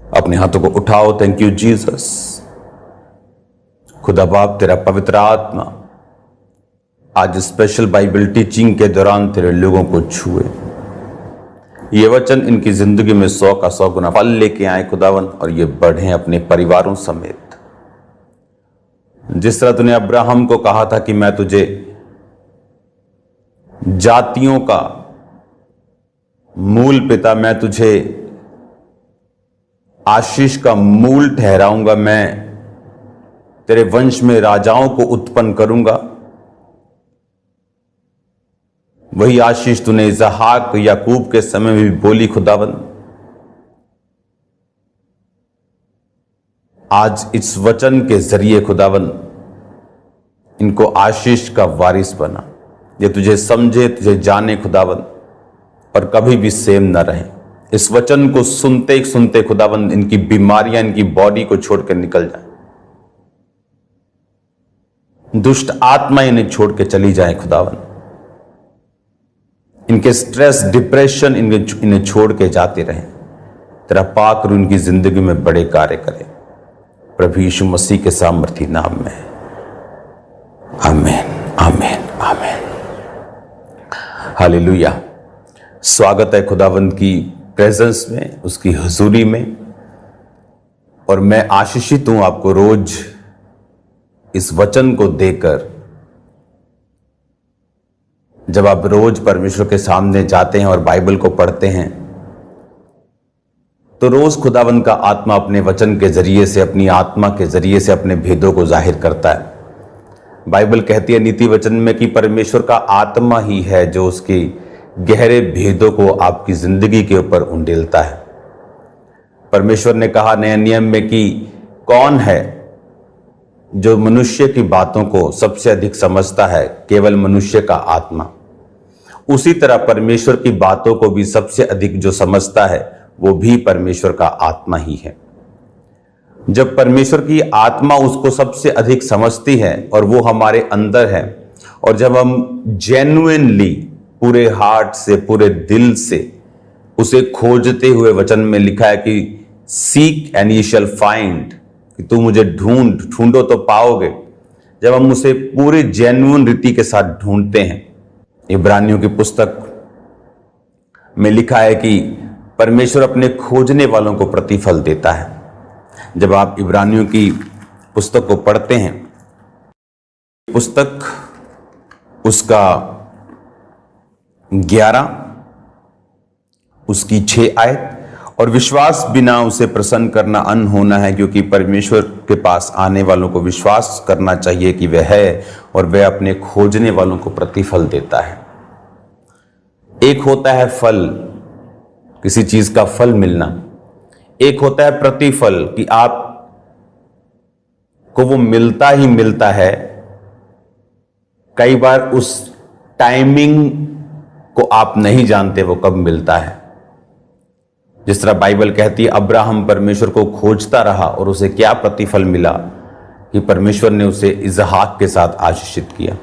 अपने हाथों को उठाओ। Thank you Jesus. खुदा बाप, तेरा पवित्र आत्मा आज स्पेशल बाइबल टीचिंग के दौरान तेरे लोगों को छुए। ये वचन इनकी जिंदगी में 100 का 100 गुना फल लेके आए खुदावन, और ये बढ़े अपने परिवारों समेत। जिस तरह तूने अब्राहम को कहा था कि मैं तुझे जातियों का मूल पिता, मैं तुझे आशीष का मूल ठहराऊंगा, मैं तेरे वंश में राजाओं को उत्पन्न करूंगा, वही आशीष तूने इसहाक याकूब के समय में भी बोली खुदावन। आज इस वचन के जरिए खुदावन इनको आशीष का वारिस बना। ये तुझे समझे, तुझे जाने खुदावन, और कभी भी सेम न रहे। इस वचन को सुनते सुनते खुदावन इनकी बीमारियां इनकी बॉडी को छोड़कर निकल जाए, दुष्ट आत्मा इन्हें छोड़ के चली जाए खुदावन। इनके स्ट्रेस डिप्रेशन इन्हें छोड़ के जाते रहे। तेरा पाक रूह इनकी जिंदगी में बड़े कार्य करे, प्रभु यीशु मसीह के सामर्थी नाम में, आमीन आमीन आमीन। हालेलुया। स्वागत है खुदावंद की प्रेजेंस में, उसकी हुजूरी में। और मैं आशीषित हूं आपको रोज इस वचन को देकर। जब आप रोज परमेश्वर के सामने जाते हैं और बाइबल को पढ़ते हैं, तो रोज खुदावंद का आत्मा अपने वचन के जरिए से, अपनी आत्मा के जरिए से अपने भेदों को जाहिर करता है। बाइबल कहती है नीति वचन में कि परमेश्वर का आत्मा ही है जो उसकी गहरे भेदों को आपकी जिंदगी के ऊपर उंडेलता है। परमेश्वर ने कहा नए नियम में कि कौन है जो मनुष्य की बातों को सबसे अधिक समझता है? केवल मनुष्य का आत्मा। उसी तरह परमेश्वर की बातों को भी सबसे अधिक जो समझता है वो भी परमेश्वर का आत्मा ही है। जब परमेश्वर की आत्मा उसको सबसे अधिक समझती है और वो हमारे अंदर है, और जब हम जेन्युइनली पूरे हार्ट से, पूरे दिल से उसे खोजते हुए, वचन में लिखा है कि seek and you shall find, कि तू मुझे ढूंढो तो पाओगे। जब हम उसे पूरे जेन्युइन रीति के साथ ढूंढते हैं, इब्रानियों की पुस्तक में लिखा है कि परमेश्वर अपने खोजने वालों को प्रतिफल देता है। जब आप इब्रानियों की पुस्तक को पढ़ते हैं, पुस्तक उसका 11 उसकी 6 आयत, और विश्वास बिना उसे प्रसन्न करना अन्न होना है, क्योंकि परमेश्वर के पास आने वालों को विश्वास करना चाहिए कि वह है, और वह अपने खोजने वालों को प्रतिफल देता है। एक होता है फल, किसी चीज का फल मिलना, एक होता है प्रतिफल कि आप को वो मिलता ही मिलता है। कई बार उस टाइमिंग को आप नहीं जानते वो कब मिलता है। जिस तरह बाइबल कहती है अब्राहम परमेश्वर को खोजता रहा और उसे क्या प्रतिफल मिला कि परमेश्वर ने उसे इसहाक के साथ आशीषित किया।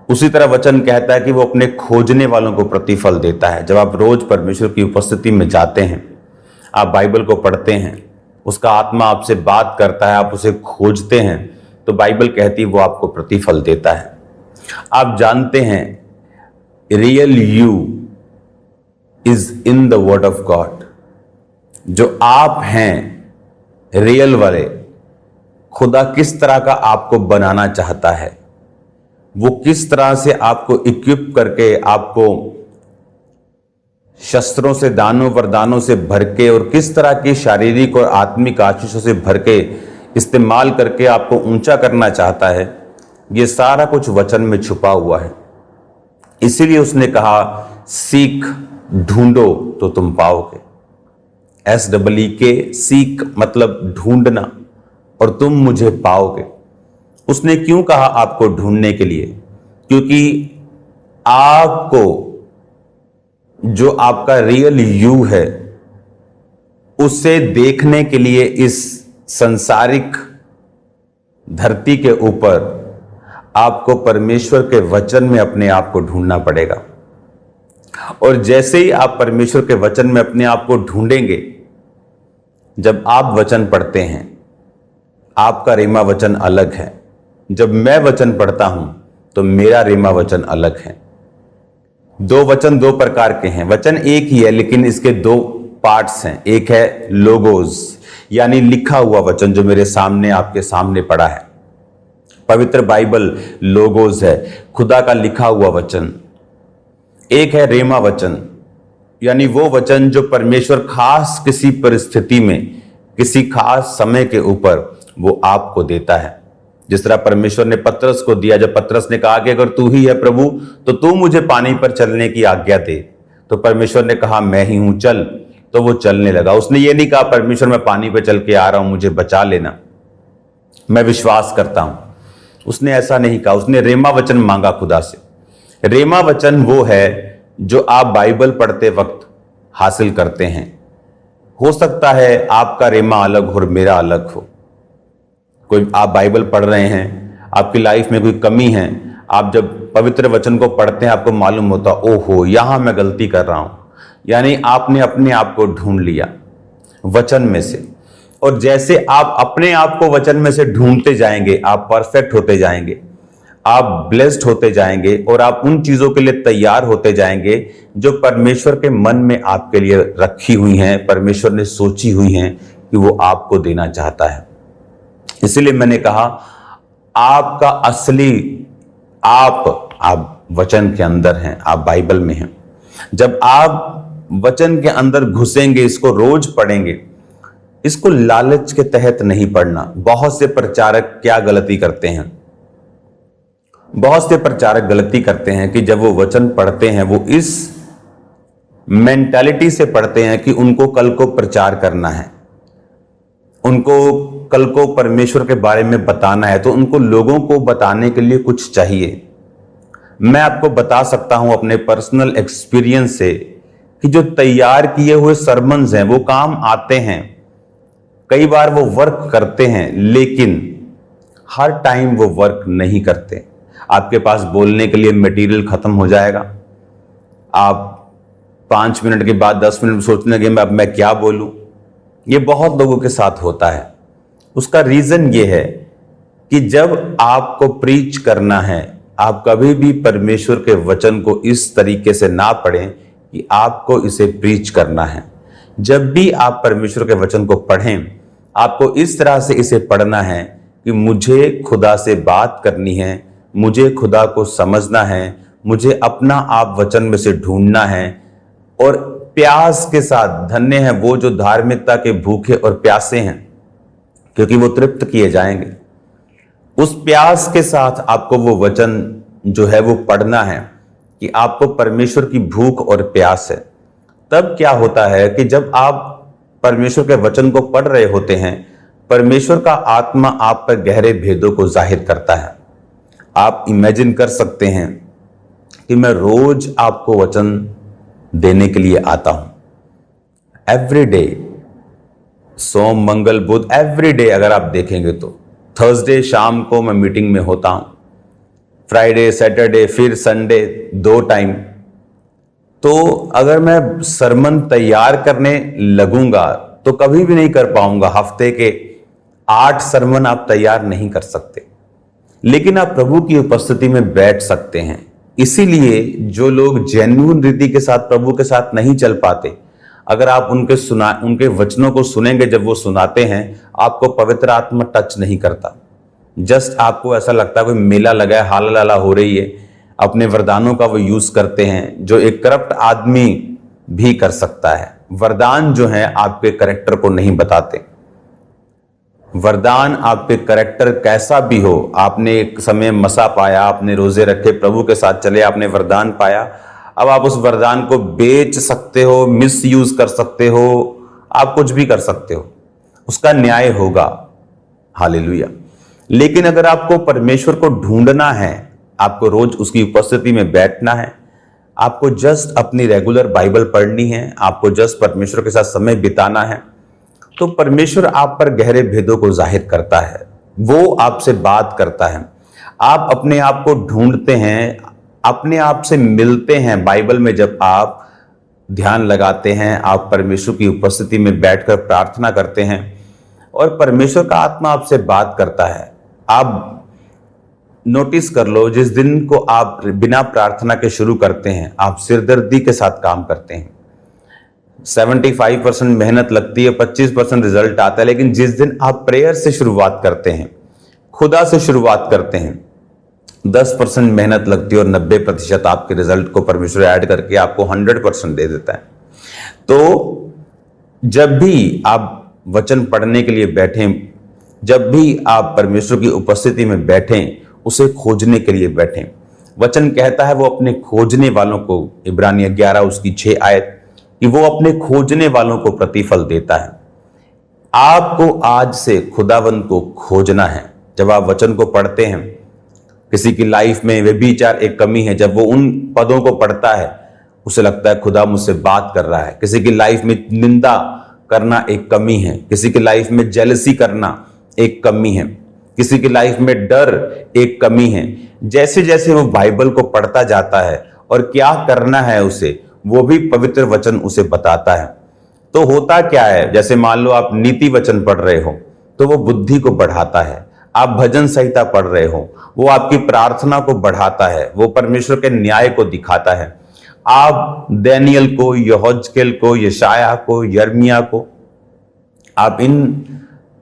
उसी तरह वचन कहता है कि वो अपने खोजने वालों को प्रतिफल देता है। जब आप रोज परमेश्वर की उपस्थिति में जाते हैं, आप बाइबल को पढ़ते हैं, उसका आत्मा आपसे बात करता है, आप उसे खोजते हैं, तो बाइबल कहती है वो आपको प्रतिफल देता है। आप जानते हैं real you is in the word of God. जो आप हैं रियल वाले, खुदा किस तरह का आपको बनाना चाहता है, वो किस तरह से आपको इक्विप करके, आपको शस्त्रों से, दानों वरदानों से भर के, और किस तरह की शारीरिक और आत्मिक आशीषों से भर के इस्तेमाल करके आपको ऊंचा करना चाहता है, ये सारा कुछ वचन में छुपा हुआ है। इसीलिए उसने कहा सीख, ढूंढो तो तुम पाओगे। SEEK, सीख मतलब ढूंढना, और तुम मुझे पाओगे। उसने क्यों कहा आपको ढूंढने के लिए? क्योंकि आपको जो आपका रियल यू है उसे देखने के लिए इस सांसारिक धरती के ऊपर आपको परमेश्वर के वचन में अपने आप को ढूंढना पड़ेगा। और जैसे ही आप परमेश्वर के वचन में अपने आप को ढूंढेंगे, जब आप वचन पढ़ते हैं, आपका रेमा वचन अलग है। जब मैं वचन पढ़ता हूं तो मेरा रेमा वचन अलग है। दो वचन दो प्रकार के हैं। वचन एक ही है लेकिन इसके दो पार्ट्स हैं। एक है लोगोस यानी लिखा हुआ वचन जो मेरे सामने आपके सामने पड़ा है। पवित्र बाइबल लोगोस है, खुदा का लिखा हुआ वचन। एक है रेमा वचन यानी वो वचन जो परमेश्वर खास किसी परिस्थिति में, किसी खास समय के ऊपर वो आपको देता है। जिस तरह परमेश्वर ने पतरस को दिया, जब पतरस ने कहा कि अगर तू ही है प्रभु तो तू मुझे पानी पर चलने की आज्ञा दे, तो परमेश्वर ने कहा मैं ही हूं, चल। तो वो चलने लगा। उसने ये नहीं कहा परमेश्वर मैं पानी पर चल के आ रहा हूं, मुझे बचा लेना, मैं विश्वास करता हूं। उसने ऐसा नहीं कहा। उसने रेमा वचन मांगा खुदा से। रेमा वचन वो है जो आप बाइबल पढ़ते वक्त हासिल करते हैं। हो सकता है आपका रेमा अलग हो और मेरा अलग हो। कोई आप बाइबल पढ़ रहे हैं, आपकी लाइफ में कोई कमी है, आप जब पवित्र वचन को पढ़ते हैं आपको मालूम होता ओहो यहां मैं गलती कर रहा हूं, यानी आपने अपने आप को ढूंढ लिया वचन में से। और जैसे आप अपने आप को वचन में से ढूंढते जाएंगे आप परफेक्ट होते जाएंगे, आप ब्लेस्ड होते जाएंगे और आप उन चीजों के लिए तैयार होते जाएंगे जो परमेश्वर के मन में आपके लिए रखी हुई हैं, परमेश्वर ने सोची हुई हैं कि वो आपको देना चाहता है। इसीलिए मैंने कहा आपका असली आप वचन के अंदर हैं, आप बाइबल में हैं। जब आप वचन के अंदर घुसेंगे, इसको रोज पढ़ेंगे, इसको लालच के तहत नहीं पढ़ना। बहुत से प्रचारक क्या गलती करते हैं, बहुत से प्रचारक गलती करते हैं कि जब वो वचन पढ़ते हैं वो इस मेंटालिटी से पढ़ते हैं कि उनको कल को प्रचार करना है, उनको कल को परमेश्वर के बारे में बताना है, तो उनको लोगों को बताने के लिए कुछ चाहिए। मैं आपको बता सकता हूं अपने पर्सनल एक्सपीरियंस से कि जो तैयार किए हुए सरमन्स हैं वो काम आते हैं, कई बार वो वर्क करते हैं, लेकिन हर टाइम वो वर्क नहीं करते। आपके पास बोलने के लिए मटेरियल खत्म हो जाएगा, आप 5 मिनट के बाद 10 मिनट सोचने लगे अब मैं क्या बोलूं। ये बहुत लोगों के साथ होता है। उसका रीजन ये है कि जब आपको प्रीच करना है, आप कभी भी परमेश्वर के वचन को इस तरीके से ना पढ़ें कि आपको इसे प्रीच करना है। जब भी आप परमेश्वर के वचन को पढ़ें, आपको इस तरह से इसे पढ़ना है कि मुझे खुदा से बात करनी है, मुझे खुदा को समझना है, मुझे अपना आप वचन में से ढूंढना है। और प्यास के साथ, धन्य है वो जो धार्मिकता के भूखे और प्यासे हैं क्योंकि वो तृप्त किए जाएंगे। उस प्यास के साथ आपको वो वचन जो है वो पढ़ना है कि आपको परमेश्वर की भूख और प्यास है। तब क्या होता है कि जब आप परमेश्वर के वचन को पढ़ रहे होते हैं, परमेश्वर का आत्मा आप पर गहरे भेदों को जाहिर करता है। आप इमेजिन कर सकते हैं कि मैं रोज आपको वचन देने के लिए आता हूं, एवरी डे, सोम मंगल बुध एवरी डे। अगर आप देखेंगे तो थर्सडे शाम को मैं मीटिंग में होता हूं, फ्राइडे सैटरडे फिर संडे 2 टाइम। तो अगर मैं सरमन तैयार करने लगूंगा तो कभी भी नहीं कर पाऊंगा। हफ्ते के 8 सरमन आप तैयार नहीं कर सकते, लेकिन आप प्रभु की उपस्थिति में बैठ सकते हैं। इसीलिए जो लोग जेन्युइन रीति के साथ प्रभु के साथ नहीं चल पाते, अगर आप उनके वचनों को सुनेंगे, जब वो सुनाते हैं आपको पवित्र आत्मा टच नहीं करता। जस्ट आपको ऐसा लगता है कोई मेला लगा है, हाला लाला हो रही है। अपने वरदानों का वो यूज करते हैं जो एक करप्ट आदमी भी कर सकता है। वरदान जो है आपके कैरेक्टर को नहीं बताते। वरदान आपके कैरेक्टर कैसा भी हो, आपने एक समय मसा पाया, आपने रोजे रखे, प्रभु के साथ चले, आपने वरदान पाया, अब आप उस वरदान को बेच सकते हो, मिस यूज कर सकते हो, आप कुछ भी कर सकते हो, उसका न्याय होगा। हालेलुया। लेकिन अगर आपको परमेश्वर को ढूंढना है, आपको रोज उसकी उपस्थिति में बैठना है, आपको जस्ट अपनी रेगुलर बाइबल पढ़नी है, आपको जस्ट परमेश्वर के साथ समय बिताना है, तो परमेश्वर आप पर गहरे भेदों को जाहिर करता है, वो आपसे बात करता है। आप अपने आप को ढूंढते हैं, अपने आप से मिलते हैं। बाइबल में जब आप ध्यान लगाते हैं, आप परमेश्वर की उपस्थिति में बैठकर प्रार्थना करते हैं और परमेश्वर का आत्मा आपसे बात करता है। आप नोटिस कर लो, जिस दिन को आप बिना प्रार्थना के शुरू करते हैं, आप सिरदर्दी के साथ काम करते हैं। 75% मेहनत लगती है, 25% रिजल्ट आता है। लेकिन जिस दिन आप प्रेयर से शुरुआत करते हैं, खुदा से शुरुआत करते हैं, 10% मेहनत लगती है और 90% आपके रिजल्ट को परमेश्वर ऐड करके आपको 100% दे देता है। तो जब भी आप वचन पढ़ने के लिए बैठें, जब भी आप परमेश्वर की उपस्थिति में बैठें, उसे खोजने के लिए बैठें। वचन कहता है वो अपने खोजने वालों को, इब्रानिय 11 उसकी 6 आयत, कि वो अपने खोजने वालों को प्रतिफल देता है। आपको आज से खुदावंद को खोजना है। जब आप वचन को पढ़ते हैं, किसी की लाइफ में व्यभिचार एक कमी है, जब वो उन पदों को पढ़ता है उसे लगता है खुदा मुझसे बात कर रहा है। किसी की लाइफ में निंदा करना एक कमी है, किसी की लाइफ में जेलसी करना एक कमी है, किसी की लाइफ में डर एक कमी है। जैसे जैसे वो बाइबल को पढ़ता जाता है और क्या करना है उसे, वो भी पवित्र वचन उसे बताता है। तो होता क्या है, जैसे मान लो आप नीति वचन पढ़ रहे हो तो वो बुद्धि को बढ़ाता है। आप भजन संहिता पढ़ रहे हो, वो आपकी प्रार्थना को बढ़ाता है, वो परमेश्वर के न्याय को दिखाता है। आप दानियल को, यहोजकेल को, यशाया को, यर्मिया को, आप इन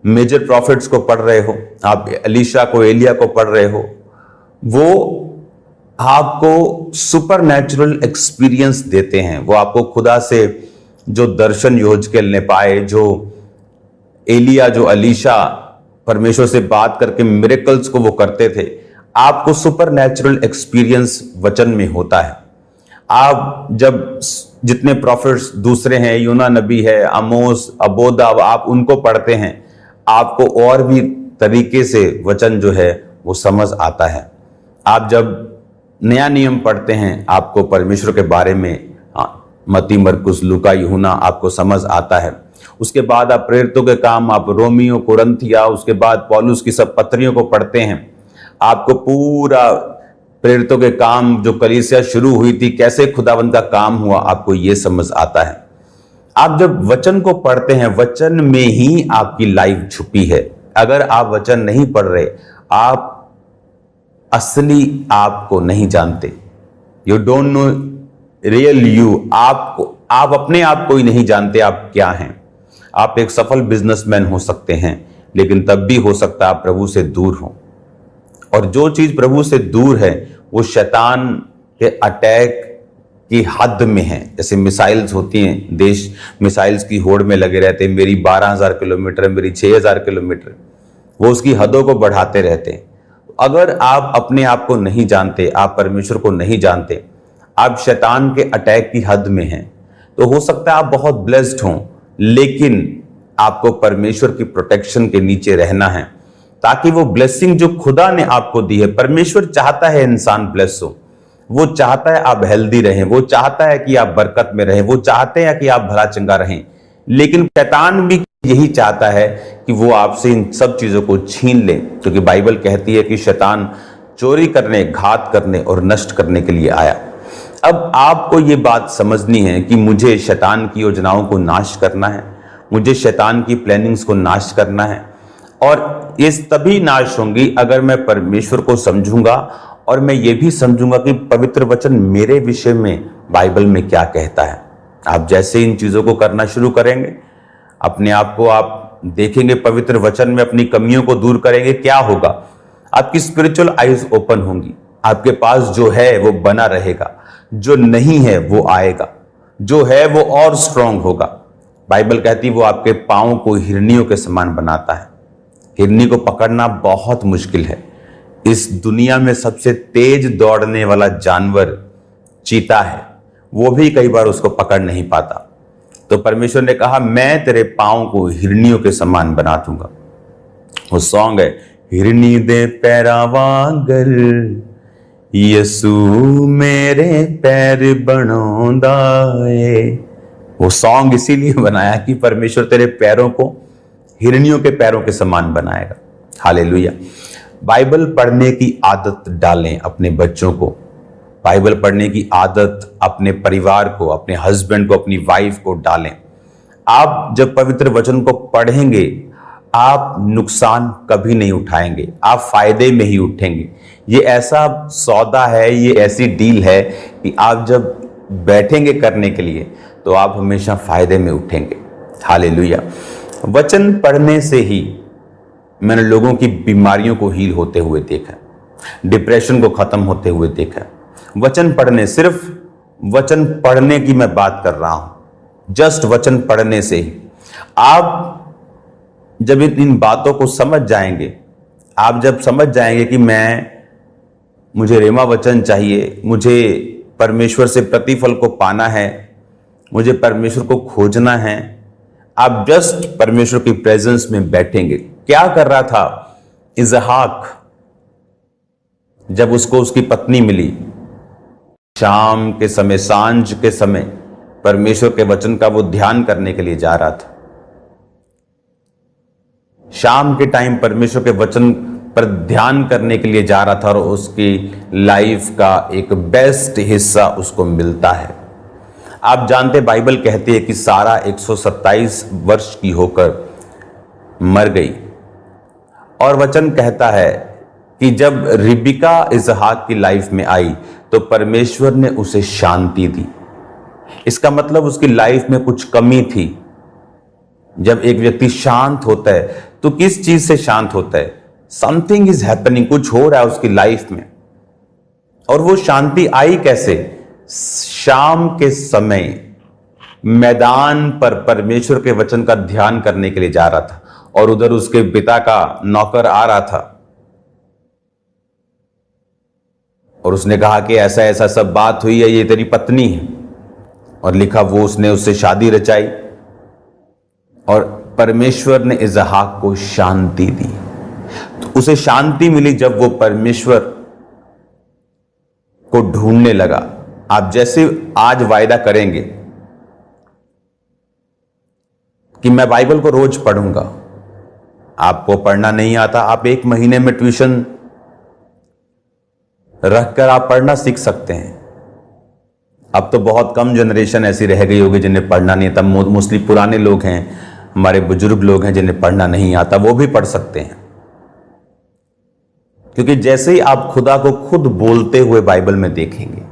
मेजर प्रॉफिट्स को पढ़ रहे हो, आप एलीशा को, एलिया को पढ़ रहे हो, वो आपको सुपर नेचुरल एक्सपीरियंस देते हैं। वो आपको खुदा से जो दर्शन यहोजकेल ने पाए, जो एलिया, जो एलीशा परमेश्वर से बात करके मिरेकल्स को वो करते थे, आपको सुपर नेचुरल एक्सपीरियंस वचन में होता है। आप जब जितने प्रॉफिट्स दूसरे हैं, यूना नबी है, आमोस, अबोदा, आप उनको पढ़ते हैं, आपको और भी तरीके से वचन जो है वो समझ आता है। आप जब नया नियम पढ़ते हैं, आपको परमेश्वर के बारे में मत्ती, मरकुस, लूका, यूहन्ना आपको समझ आता है। उसके बाद आप प्रेरितों के काम, आप रोमियो, कुरिन्थिया, उसके बाद पौलुस की सब पत्रियों को पढ़ते हैं, आपको पूरा प्रेरितों के काम, जो कलीसिया शुरू हुई थी, कैसे खुदावंद का काम हुआ, आपको ये समझ आता है। आप जब वचन को पढ़ते हैं, वचन में ही आपकी लाइफ छुपी है। अगर आप वचन नहीं पढ़ रहे, आप असली आपको नहीं जानते। You don't know real you. आप अपने आप को ही नहीं जानते आप क्या हैं। आप एक सफल बिजनेसमैन हो सकते हैं, लेकिन तब भी हो सकता है आप प्रभु से दूर हो। और जो चीज प्रभु से दूर है वो शैतान के अटैक की हद में है। जैसे मिसाइल्स होती हैं, देश मिसाइल्स की होड़ में लगे रहते हैं, मेरी 12,000 किलोमीटर, मेरी 6,000 किलोमीटर, वो उसकी हदों को बढ़ाते रहते हैं। अगर आप अपने आप को नहीं जानते, आप परमेश्वर को नहीं जानते, आप शैतान के अटैक की हद में हैं, तो हो सकता है आप बहुत ब्लेस्ड हों, लेकिन आपको परमेश्वर की प्रोटेक्शन के नीचे रहना है, ताकि वो ब्लेसिंग जो खुदा ने आपको दी है, परमेश्वर चाहता है इंसान ब्लेस हो, वो चाहता है आप हेल्दी रहें, वो चाहता है कि आप बरकत में रहें, वो चाहते हैं कि आप भला चंगा रहें। लेकिन शैतान भी यही चाहता है कि वो आपसे इन सब चीजों को छीन ले, क्योंकि बाइबल कहती है कि शैतान चोरी करने, घात करने और नष्ट करने के लिए आया। अब आपको ये बात समझनी है कि मुझे शैतान की योजनाओं को नाश करना है, मुझे शैतान की प्लानिंग्स को नाश करना है, और ये तभी नाश होंगी अगर मैं परमेश्वर को समझूंगा और मैं ये भी समझूंगा कि पवित्र वचन मेरे विषय में बाइबल में क्या कहता है। आप जैसे इन चीजों को करना शुरू करेंगे, अपने आप को आप देखेंगे पवित्र वचन में, अपनी कमियों को दूर करेंगे, क्या होगा, आपकी स्पिरिचुअल आईज ओपन होंगी। आपके पास जो है वो बना रहेगा, जो नहीं है वो आएगा, जो है वो और स्ट्रांग होगा। बाइबल कहती है वो आपके पांव को हिरनियों के समान बनाता है। हिरनी को पकड़ना बहुत मुश्किल है। इस दुनिया में सबसे तेज दौड़ने वाला जानवर चीता है, वो भी कई बार उसको पकड़ नहीं पाता। तो परमेश्वर ने कहा मैं तेरे पांव को हिरनियों के समान बना दूंगा। वो सॉन्ग है, हिरनी दे पैरा वांगर यसू मेरे पैर बनांदा है। वो सॉन्ग इसीलिए बनाया कि परमेश्वर तेरे पैरों को हिरनियों के पैरों के समान बनाएगा। हालेलुया। बाइबल पढ़ने की आदत डालें अपने बच्चों को। बाइबल पढ़ने की आदत अपने परिवार को, अपने हस्बैंड को, अपनी वाइफ को डालें। आप जब पवित्र वचन को पढ़ेंगे, आप नुकसान कभी नहीं उठाएंगे, आप फायदे में ही उठेंगे। ये ऐसा सौदा है, ये ऐसी डील है कि आप जब बैठेंगे करने के लिए तो आप हमेशा फायदे में उठेंगे। हालेलुया। वचन पढ़ने से ही मैंने लोगों की बीमारियों को हील होते हुए देखा, डिप्रेशन को खत्म होते हुए देखा। वचन पढ़ने, सिर्फ वचन पढ़ने की मैं बात कर रहा हूं, जस्ट वचन पढ़ने से ही आप जब इन बातों को समझ जाएंगे, आप जब समझ जाएंगे कि मुझे रेमा वचन चाहिए, मुझे परमेश्वर से प्रतिफल को पाना है, मुझे परमेश्वर को खोजना है, आप जस्ट परमेश्वर की प्रेजेंस में बैठेंगे। क्या कर रहा था इसहाक जब उसको उसकी पत्नी मिली? शाम के समय, सांझ के समय परमेश्वर के वचन का वो ध्यान करने के लिए जा रहा था। शाम के टाइम परमेश्वर के वचन पर ध्यान करने के लिए जा रहा था और उसकी लाइफ का एक बेस्ट हिस्सा उसको मिलता है। आप जानते, बाइबल कहती है कि सारा 127 वर्ष की होकर मर गई, और वचन कहता है कि जब रिबिका इसहाक की लाइफ में आई तो परमेश्वर ने उसे शांति दी। इसका मतलब उसकी लाइफ में कुछ कमी थी। जब एक व्यक्ति शांत होता है तो किस चीज से शांत होता है? समथिंग इज हैपनिंग, कुछ हो रहा है उसकी लाइफ में। और वो शांति आई कैसे? शाम के समय मैदान पर परमेश्वर के वचन का ध्यान करने के लिए जा रहा था और उधर उसके पिता का नौकर आ रहा था और उसने कहा कि ऐसा ऐसा सब बात हुई है, ये तेरी पत्नी है, और लिखा वो उसने उससे शादी रचाई और परमेश्वर ने इसहाक को शांति दी। तो उसे शांति मिली जब वो परमेश्वर को ढूंढने लगा। आप जैसे आज वायदा करेंगे कि मैं बाइबल को रोज पढ़ूंगा, आपको पढ़ना नहीं आता, आप 1 महीने में ट्यूशन रखकर आप पढ़ना सीख सकते हैं। अब तो बहुत कम जनरेशन ऐसी रह गई होगी जिन्हें पढ़ना नहीं आता। मोस्टली पुराने लोग हैं, हमारे बुजुर्ग लोग हैं जिन्हें पढ़ना नहीं आता, वो भी पढ़ सकते हैं। क्योंकि जैसे ही आप खुदा को खुद बोलते हुए बाइबल में देखेंगे,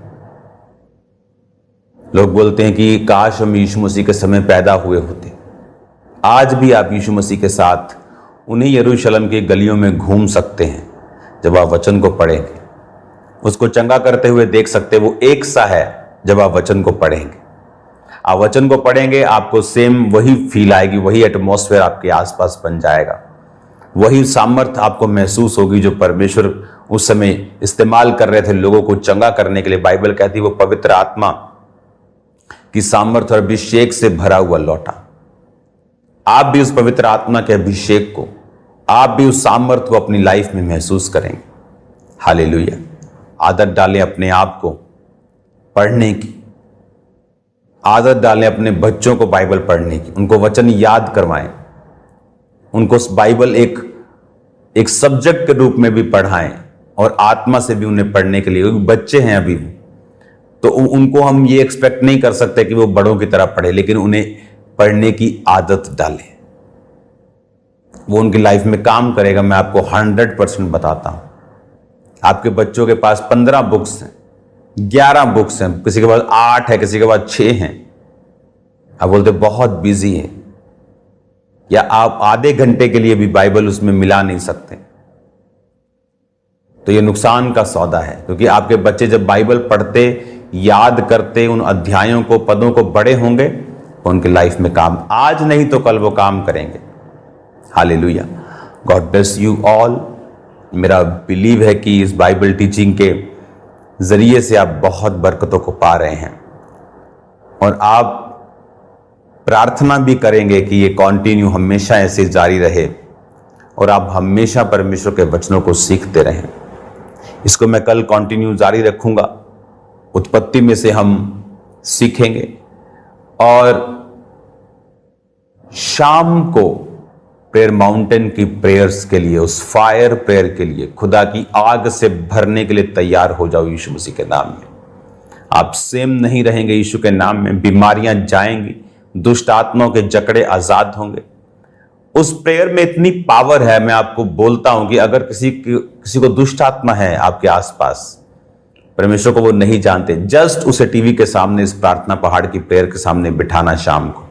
लोग बोलते हैं कि काश हम यीशु मसीह के समय पैदा हुए होते। आज भी आप यीशु मसीह के साथ उन्हीं यरूशलेम की गलियों में घूम सकते हैं। जब आप वचन को पढ़ेंगे, उसको चंगा करते हुए देख सकते हैं। वो एक सा है जब आप वचन को पढ़ेंगे। आप वचन को पढ़ेंगे, आपको सेम वही फील आएगी, वही एटमॉस्फेयर आपके आसपास बन जाएगा, वही सामर्थ आपको महसूस होगी जो परमेश्वर उस समय इस्तेमाल कर रहे थे लोगों को चंगा करने के लिए। बाइबल कहती है वो पवित्र आत्मा की सामर्थ और अभिषेक से भरा हुआ लौटा। आप भी उस पवित्र आत्मा के अभिषेक को, आप भी उस सामर्थ को अपनी लाइफ में महसूस करेंगे। हालेलुया। आदत डालें अपने आप को पढ़ने की, आदत डालें अपने बच्चों को बाइबल पढ़ने की, उनको वचन याद करवाएं, उनको बाइबल एक सब्जेक्ट के रूप में भी पढ़ाएं और आत्मा से भी उन्हें पढ़ने के लिए, क्योंकि बच्चे हैं अभी तो उनको हम ये एक्सपेक्ट नहीं कर सकते कि वो बड़ों की तरह पढ़े, लेकिन उन्हें पढ़ने की आदत डालें, वो उनकी लाइफ में काम करेगा। मैं आपको 100% बताता हूं। आपके बच्चों के पास 15 बुक्स हैं, 11 बुक्स हैं, किसी के पास 8 है, किसी के पास 6 हैं। आप बोलते बहुत बिजी है, या आप आधे घंटे के लिए भी बाइबल उसमें मिला नहीं सकते, तो ये नुकसान का सौदा है। क्योंकि आपके बच्चे जब बाइबल पढ़ते, याद करते, उन अध्यायों को, पदों को बड़े होंगे, उनके लाइफ में काम, आज नहीं तो कल वो काम करेंगे। Hallelujah. God bless you all. मेरा बिलीव है कि इस बाइबल टीचिंग के जरिए से आप बहुत बरकतों को पा रहे हैं, और आप प्रार्थना भी करेंगे कि ये कंटिन्यू हमेशा ऐसे जारी रहे और आप हमेशा परमेश्वर के वचनों को सीखते रहें। इसको मैं कल कंटिन्यू जारी रखूंगा। उत्पत्ति में से हम सीखेंगे, और शाम को प्रेयर माउंटेन की प्रेयर्स के लिए, उस फायर प्रेयर के लिए, खुदा की आग से भरने के लिए तैयार हो जाओ यीशु मसीह के नाम में। आप सेम नहीं रहेंगे यीशु के नाम में। बीमारियां जाएंगी, दुष्ट आत्माओं के जकड़े आजाद होंगे। उस प्रेयर में इतनी पावर है, मैं आपको बोलता हूं कि अगर किसी को दुष्ट आत्मा है आपके आसपास, परमेश्वर को वो नहीं जानते, जस्ट उसे टीवी के सामने इस प्रार्थना पहाड़ की प्रेयर के सामने बिठाना शाम को,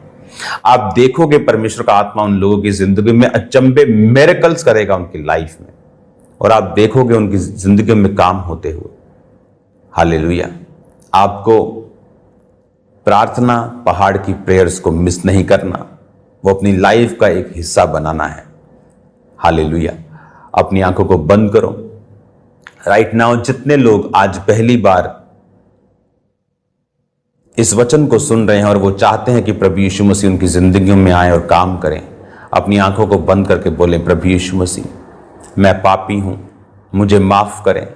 आप देखोगे परमेश्वर का आत्मा उन लोगों की जिंदगी में अचंभे मिरेकल्स करेगा उनकी लाइफ में, और आप देखोगे उनकी जिंदगी में काम होते हुए। हालेलुया। आपको प्रार्थना पहाड़ की प्रेयर्स को मिस नहीं करना, वो अपनी लाइफ का एक हिस्सा बनाना है। हालेलुया। अपनी आंखों को बंद करो। राइट नाउ जितने लोग आज पहली बार इस वचन को सुन रहे हैं और वो चाहते हैं कि प्रभु यीशु मसीह उनकी जिंदगियों में आए और काम करें, अपनी आंखों को बंद करके बोलें, प्रभु यीशु मसीह, मैं पापी हूं, मुझे माफ करें,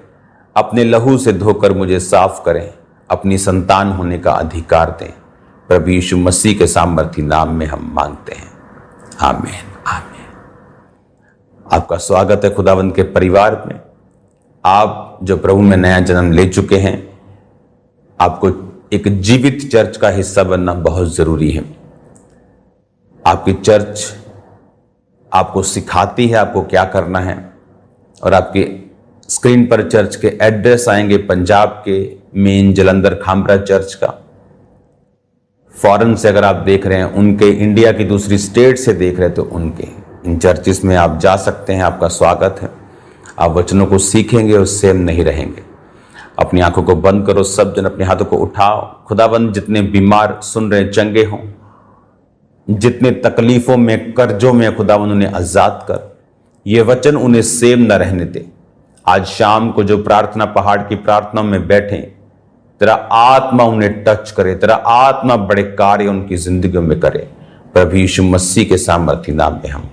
अपने लहू से धोकर मुझे साफ करें, अपनी संतान होने का अधिकार दें। प्रभु यीशु मसीह के सामर्थी नाम में हम मांगते हैं, आमीन आमीन। आपका स्वागत है खुदावंद के परिवार में। आप जो प्रभु में नया जन्म ले चुके हैं, आपको एक जीवित चर्च का हिस्सा बनना बहुत जरूरी है। आपकी चर्च आपको सिखाती है आपको क्या करना है, और आपके स्क्रीन पर चर्च के एड्रेस आएंगे, पंजाब के मेन जलंधर खामरा चर्च का, फॉरेन से अगर आप देख रहे हैं उनके, इंडिया की दूसरी स्टेट से देख रहे हैं तो उनके, इन चर्चिस में आप जा सकते हैं। आपका स्वागत है। आप वचनों को सीखेंगे और सेम नहीं रहेंगे। अपनी आंखों को बंद करो, सब जन अपने हाथों को उठाओ। खुदाबंद जितने बीमार सुन रहे चंगे हों, जितने तकलीफों में कर्जों में खुदाबंद उन्हें आजाद कर, ये वचन उन्हें सेम न रहने दे। आज शाम को जो प्रार्थना पहाड़ की प्रार्थना में बैठे, तेरा आत्मा उन्हें टच करे, तेरा आत्मा बड़े कार्य उनकी जिंदगी में करे। प्रभु यीशु मसीह के सामर्थी नाम में हम